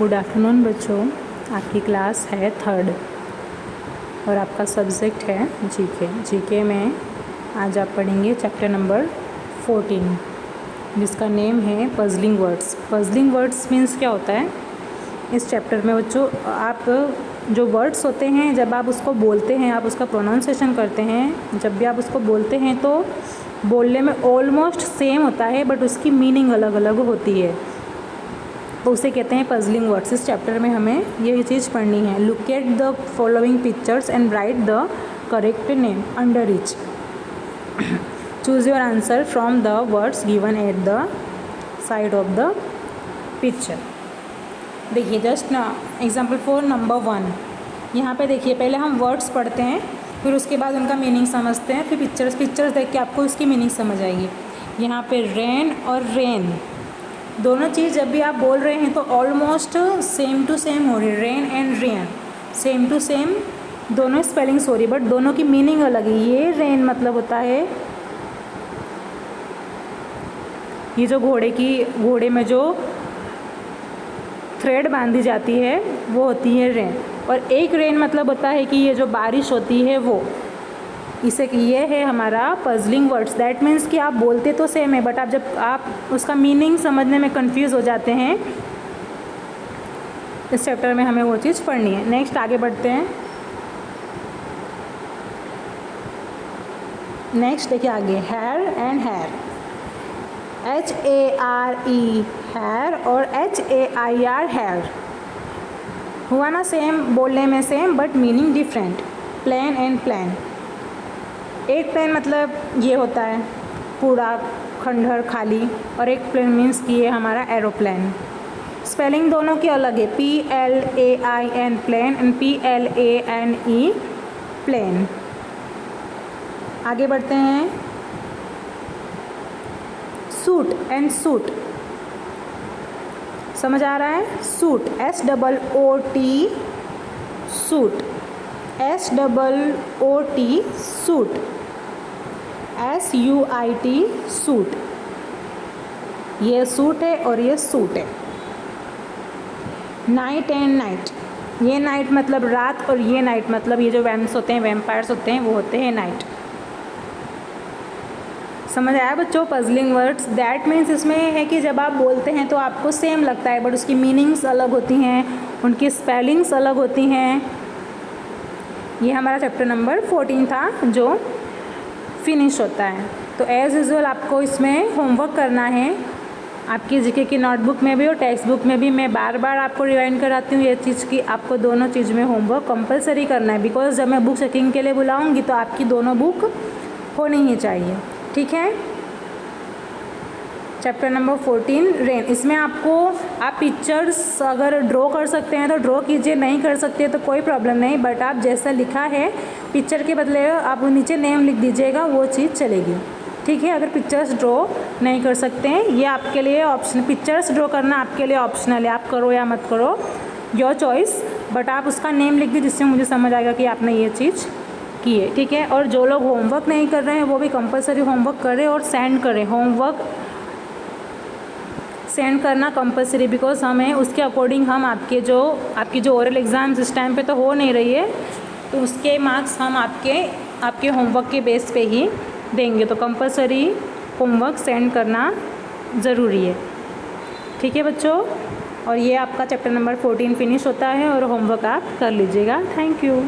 Good afternoon बच्चों, आपकी class है 3rd और आपका सब्जेक्ट है जीके में आज आप पढ़ेंगे चैप्टर नंबर 14 जिसका नेम है puzzling words. Puzzling words means क्या होता है इस चैप्टर में बच्चों, आप जो वर्ड्स होते हैं जब आप उसको बोलते हैं, आप उसका प्रोनाउंसिएशन करते हैं, जब भी आप उसको बोलते हैं तो बोलने में ऑलमोस्ट सेम होता है बट उसकी मीनिंग अलग अलग होती है, तो उसे कहते हैं पजलिंग वर्ड्स। इस चैप्टर में हमें ये चीज़ पढ़नी है। Look at the following pictures and right the correct name under etch. Choose your answer from the words given at the side of the picture. देखिए जस्ट ना एग्जाम्पल फॉर नंबर 1, यहाँ पे देखिए पहले हम वर्ड्स पढ़ते हैं, फिर उसके बाद उनका मीनिंग समझते हैं, फिर पिक्चर्स देख के आपको इसकी मीनिंग समझ आएगी। यहाँ पे रेन और रेन दोनों चीज़ जब भी आप बोल रहे हैं तो ऑलमोस्ट सेम टू सेम हो रही है। Rain and rain same to same दोनों स्पेलिंग्स हो रही है बट दोनों की मीनिंग अलग है। ये रेन मतलब होता है ये जो घोड़े में जो थ्रेड बांधी जाती है वो होती है रेन, और एक रेन मतलब होता है कि ये जो बारिश होती है वो। इसे ये है हमारा पजलिंग वर्ड्स। दैट मीन्स कि आप बोलते तो सेम है बट आप जब आप उसका मीनिंग समझने में कंफ्यूज हो जाते हैं, इस चैप्टर में हमें वो चीज़ पढ़नी है। नेक्स्ट आगे बढ़ते हैं। नेक्स्ट देखिए आगे hare and hair, HARE hare और HAIR हेयर हुआ ना सेम, बोलने में same but meaning different. Plain and plane, एक प्लेन मतलब ये होता है पूरा खंडहर खाली, और एक प्लेन मीन्स कि ये हमारा एरोप्लेन। स्पेलिंग दोनों की अलग है, PLAIN प्लेन एंड PLANE प्लेन। आगे बढ़ते हैं। सूट एंड सूट, समझ आ रहा है? Suit SOOT suit, SOOT suit, SUIT suit. ये सूट है और ये सूट है। नाइट एंड नाइट, ये नाइट मतलब रात और ये नाइट मतलब ये जो वैम्प्स होते हैं, वैम्पायर्स होते हैं, वो होते हैं नाइट। समझ आया बच्चों पजलिंग वर्ड्स? दैट मीन्स इसमें है कि जब आप बोलते हैं तो आपको सेम लगता है बट उसकी मीनिंग्स अलग होती हैं, उनकी स्पेलिंग्स अलग होती हैं। ये हमारा चैप्टर नंबर 14 था जो फिनिश होता है। तो एज़ यूजुअल आपको इसमें होमवर्क करना है, आपकी जीके की नोटबुक में भी और टेक्स्ट बुक में भी। मैं बार बार आपको रिवाइंड कराती हूँ ये चीज़ कि आपको दोनों चीज़ में होमवर्क कंपलसरी करना है, बिकॉज जब मैं बुक चेकिंग के लिए बुलाऊँगी तो आपकी दोनों बुक होनी ही चाहिए, ठीक है? चैप्टर नंबर 14 रेन, इसमें आपको आप पिक्चर्स अगर ड्रॉ कर सकते हैं तो ड्रॉ कीजिए, नहीं कर सकते तो कोई प्रॉब्लम नहीं, बट आप जैसा लिखा है पिक्चर के बदले आप नीचे नेम लिख दीजिएगा, वो चीज़ चलेगी, ठीक है? अगर पिक्चर्स ड्रॉ नहीं कर सकते हैं ये आपके लिए ऑप्शन, पिक्चर्स ड्रॉ करना आपके लिए ऑप्शनल है, आप करो या मत करो, योर चॉइस, बट आप उसका नेम लिख दीजिए जिससे मुझे समझ आएगा कि आपने ये चीज़ की है, ठीक है? और जो लोग होमवर्क नहीं कर रहे हैं वो भी कंपलसरी होमवर्क करें और सेंड करें। होमवर्क सेंड करना कंपलसरी, बिकॉज हमें उसके अकॉर्डिंग हम आपकी जो ओरल एग्ज़ाम्स इस टाइम पे तो हो नहीं रही है तो उसके मार्क्स हम आपके होमवर्क के बेस पे ही देंगे, तो कंपलसरी होमवर्क सेंड करना ज़रूरी है, ठीक है बच्चों? और ये आपका चैप्टर नंबर 14 फिनिश होता है और होमवर्क आप कर लीजिएगा। Thank you.